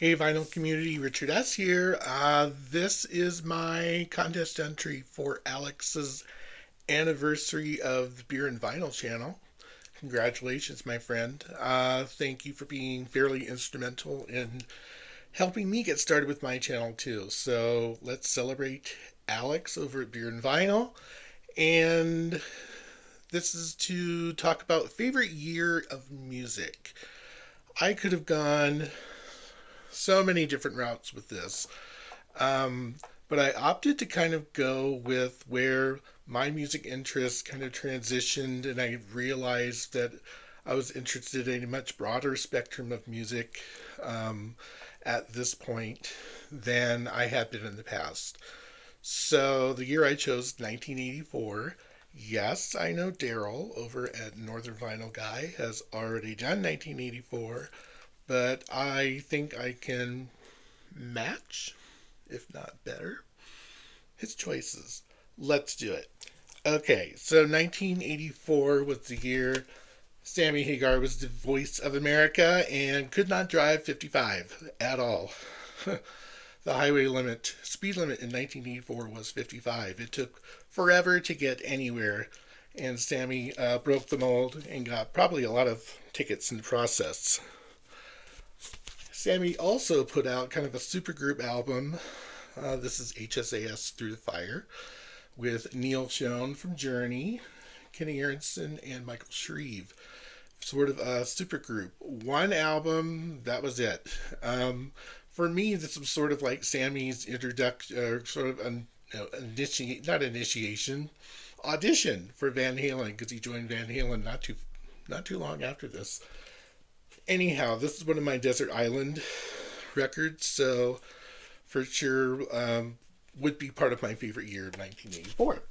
Hey, vinyl community, Richard S. here. This is my contest entry for Alex's anniversary of the Beer and Vinyl channel. Congratulations, my friend. Thank you for being fairly instrumental in helping me get started with my channel, too. So let's celebrate Alex over at Beer and Vinyl. And this is to talk about favorite year of music. I could have gone so many different routes with this. Um, but I opted to kind of go with where my music interests kind of transitioned, and I realized that I was interested in a much broader spectrum of music um, at this point than I had been in the past. So the year I chose, 1984. Yes, I know Daryl over at Northern Vinyl Guy has already done 1984, but I think I can match, if not better, his choices. Let's do it. Okay, so 1984 was the year Sammy Hagar was the voice of America and could not drive 55 at all. The highway limit, speed limit in 1984 was 55. It took forever to get anywhere, and Sammy broke the mold and got probably a lot of tickets in the process. Sammy also put out kind of a supergroup album. This is HSAS Through the Fire with Neil Schon from Journey, Kenny Aronson, and Michael Shreve. Sort of a supergroup. One album, that was it. For me, this was sort of like Sammy's introduction, sort of not initiation, audition for Van Halen because he joined Van Halen not too long after this. Anyhow, this is one of my Desert Island records, so for sure would be part of my favorite year of 1984.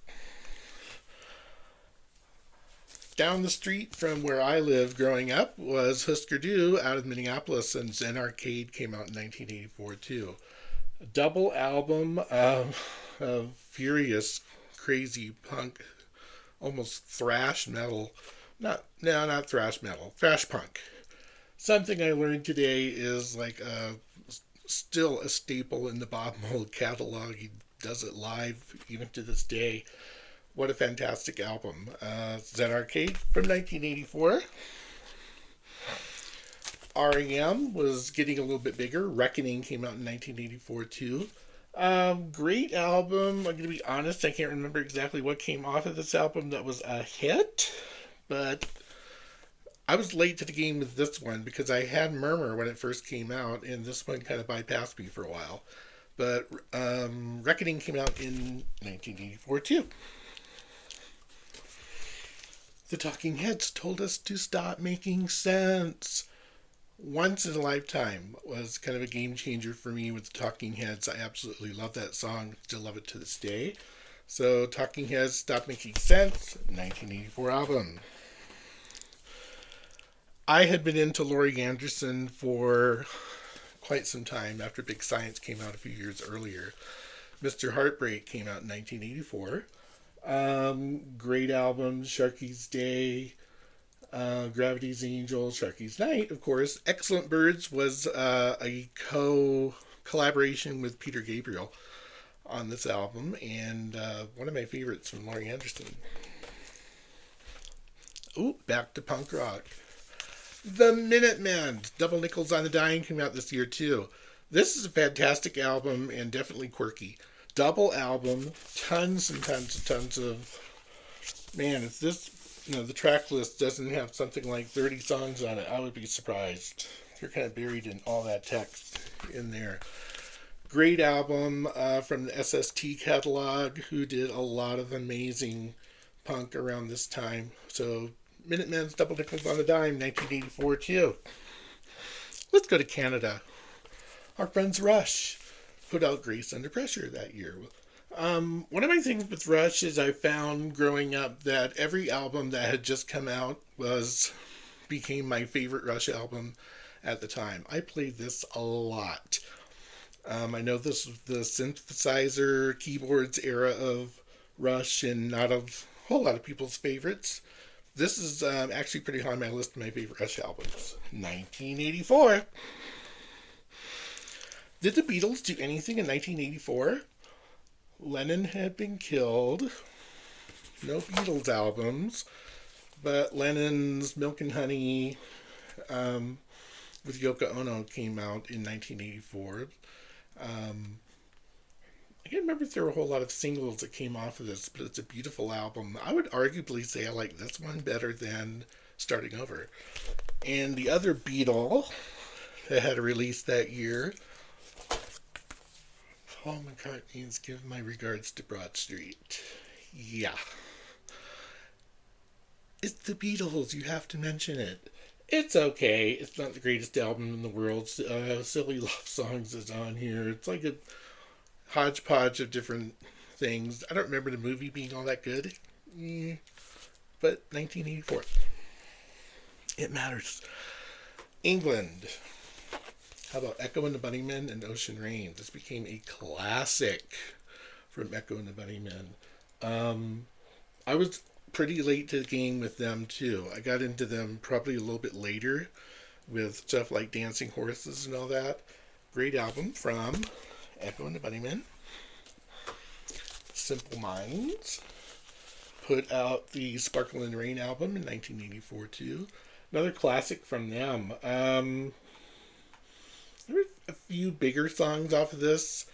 Down the street from where I lived growing up was Husker Du out of Minneapolis, and Zen Arcade came out in 1984 too. A double album of furious, crazy punk, almost thrash metal. Not thrash metal, thrash punk. Something I learned today is still a staple in the Bob Mould catalog. He does it live even to this day. What a fantastic album. Zen Arcade from 1984. REM was getting a little bit bigger. Reckoning came out in 1984 too. Great album. I'm going to be honest, I can't remember exactly what came off of this album that was a hit, but I was late to the game with this one because I had Murmur when it first came out, and this one kind of bypassed me for a while. But Reckoning came out in 1984 too. The Talking Heads told us to stop making sense. Once in a Lifetime was kind of a game changer for me with the Talking Heads. I absolutely love that song. Still love it to this day. So Talking Heads, Stop Making Sense, 1984 album. I had been into Laurie Anderson for quite some time after Big Science came out a few years earlier. Mr. Heartbreak came out in 1984. Great albums, Sharky's Day, Gravity's Angel, Sharky's Night, of course. Excellent Birds was a collaboration with Peter Gabriel on this album, and one of my favorites from Laurie Anderson. Ooh, back to punk rock. The Minutemen, Double Nickels on the Dime, came out this year too. This is a fantastic album and definitely quirky. Double album, tons and tons and tons of. Man, if the track list doesn't have something like 30 songs on it, I would be surprised. They're kind of buried in all that text in there. Great album from the SST catalog, who did a lot of amazing punk around this time. So, Minutemen's Double Nickels on the Dime, 1984 too. Let's go to Canada. Our friends Rush put out Grace Under Pressure that year. One of my things with Rush is I found growing up that every album that had just come out became my favorite Rush album at the time. I played this a lot. I know this was the synthesizer keyboards era of Rush and not a whole lot of people's favorites. This is actually pretty high on my list of my favorite Rush albums. 1984. Did the Beatles do anything in 1984? Lennon had been killed. No Beatles albums, but Lennon's Milk and Honey um, with Yoko Ono came out in 1984. Um, I can't remember if there were a whole lot of singles that came off of this, but it's a beautiful album. I would arguably say I like this one better than Starting Over. And the other Beatle that had a release that year, Paul McCartney's Give My Regards to Broad Street. Yeah. It's the Beatles. You have to mention it. It's okay. It's not the greatest album in the world. Silly Love Songs is on here. It's like a hodgepodge of different things. I don't remember the movie being all that good. But 1984. It matters. England. How about Echo and the Bunnymen and Ocean Rain? This became a classic from Echo and the Bunnymen. I was pretty late to the game with them too. I got into them probably a little bit later with stuff like Dancing Horses and all that. Great album from Echo and the Bunnymen. Simple Minds put out the Sparkle in the Rain album in 1984 too. Another classic from them. There were a few bigger songs off of this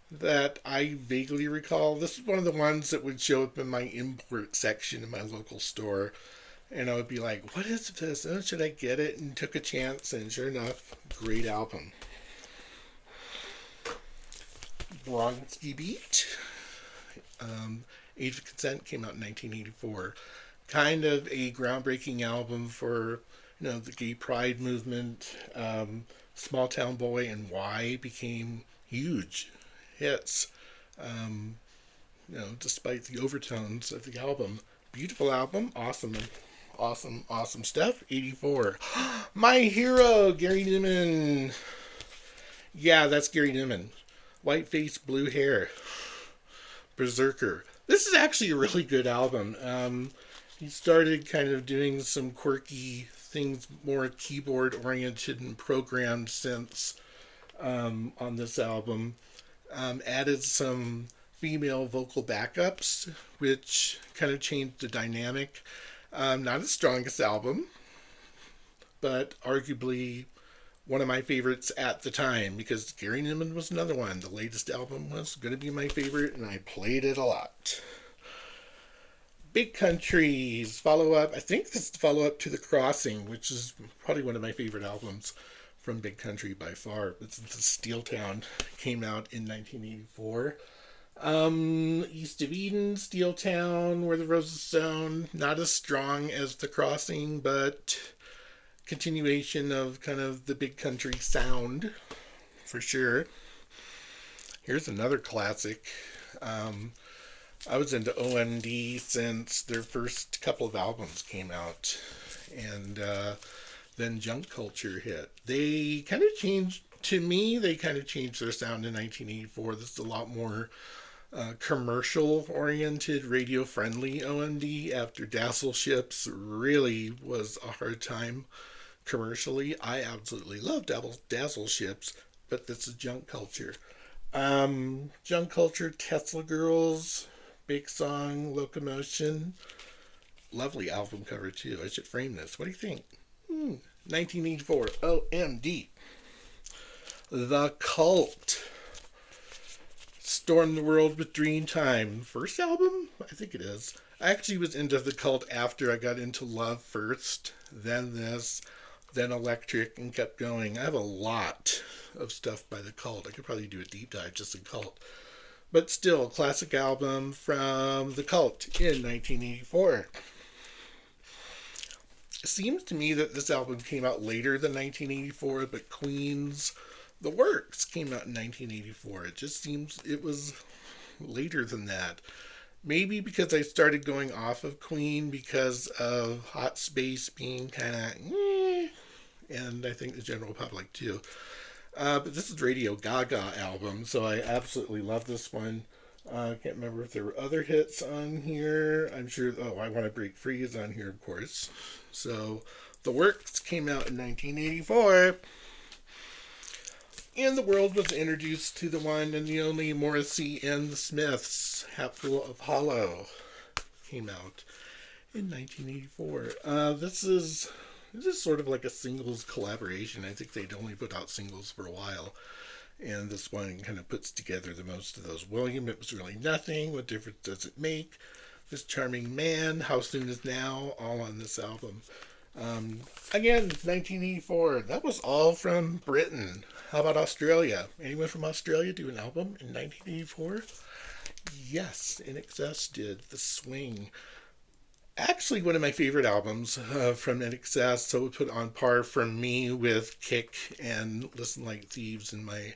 that I vaguely recall. This is one of the ones that would show up in my import section in my local store. And I would be like, what is this? Oh, should I get it? And took a chance, and sure enough, great album. Bronski Beat. Age of Consent came out in 1984. Kind of a groundbreaking album for, the gay pride movement. Small Town Boy and Why became huge hits. Despite the overtones of the album. Beautiful album. Awesome stuff. 84. My hero, Gary Numan. Yeah, that's Gary Numan. White face, blue hair. Berserker. This is actually a really good album. He started kind of doing some quirky things, more keyboard oriented and programmed synths on this album. Added some female vocal backups, which kind of changed the dynamic. Not his strongest album, but arguably one of my favorites at the time, because Gary Numan was another one. The latest album was going to be my favorite, and I played it a lot. Big Country's follow-up. I think this is the follow-up to The Crossing, which is probably one of my favorite albums from Big Country by far. It's Steel Town. Came out in 1984. East of Eden, Steel Town, Where the Roses Sown. Not as strong as The Crossing, but continuation of kind of the Big Country sound, for sure. Here's another classic. I was into OMD since their first couple of albums came out, and then Junk Culture hit. They kind of changed, to me, they kind of changed their sound in 1984. This is a lot more commercial-oriented, radio-friendly OMD after Dazzle Ships really was a hard time commercially. I absolutely love Dazzle Ships, but this is Junk Culture. Junk Culture, Tesla Girls, Big Song, Locomotion. Lovely album cover too. I should frame this. What do you think? 1984, OMD. The Cult. Storm the World with Dreamtime. First album? I think it is. I actually was into The Cult after I got into Love first, then this, then Electric, and kept going. I have a lot of stuff by The Cult. I could probably do a deep dive just in Cult. But still, classic album from The Cult in 1984. It seems to me that this album came out later than 1984, but Queen's The Works came out in 1984. It just seems it was later than that. Maybe because I started going off of Queen because of Hot Space being kind of and I think the general public too. But this is Radio Gaga album, so I absolutely love this one. I can't remember if there were other hits on here. I'm sure, I Want to Break Free is on here, of course. So, The Works came out in 1984. And the world was introduced to the one and the only Morrissey and the Smiths. Hatful of Hollow came out in 1984. This is sort of like a singles collaboration. I think they'd only put out singles for a while, and this one kind of puts together the most of those. William, it was really nothing. What difference does it make? This charming man. How soon is now? All on this album. Again, 1984. That was all from Britain. How about Australia? Anyone from Australia do an album in 1984? Yes, In Excess did. The Swing. Actually, one of my favorite albums from In Excess, so it would put on par for me with Kick and Listen Like Thieves in my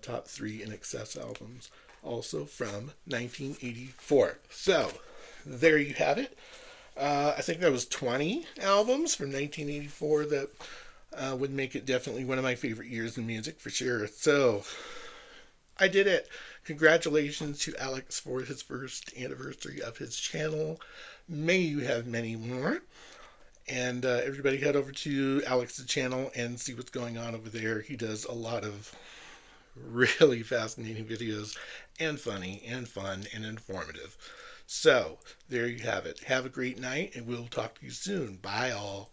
top three In Excess albums. Also from 1984. So, there you have it. I think that was 20 albums from 1984 that would make it definitely one of my favorite years in music for sure. So, I did it. Congratulations to Alex for his first anniversary of his channel. May you have many more. And everybody head over to Alex's channel and see what's going on over there. He does a lot of really fascinating videos and funny and fun and informative. So, there you have it. Have a great night, and we'll talk to you soon. Bye, all.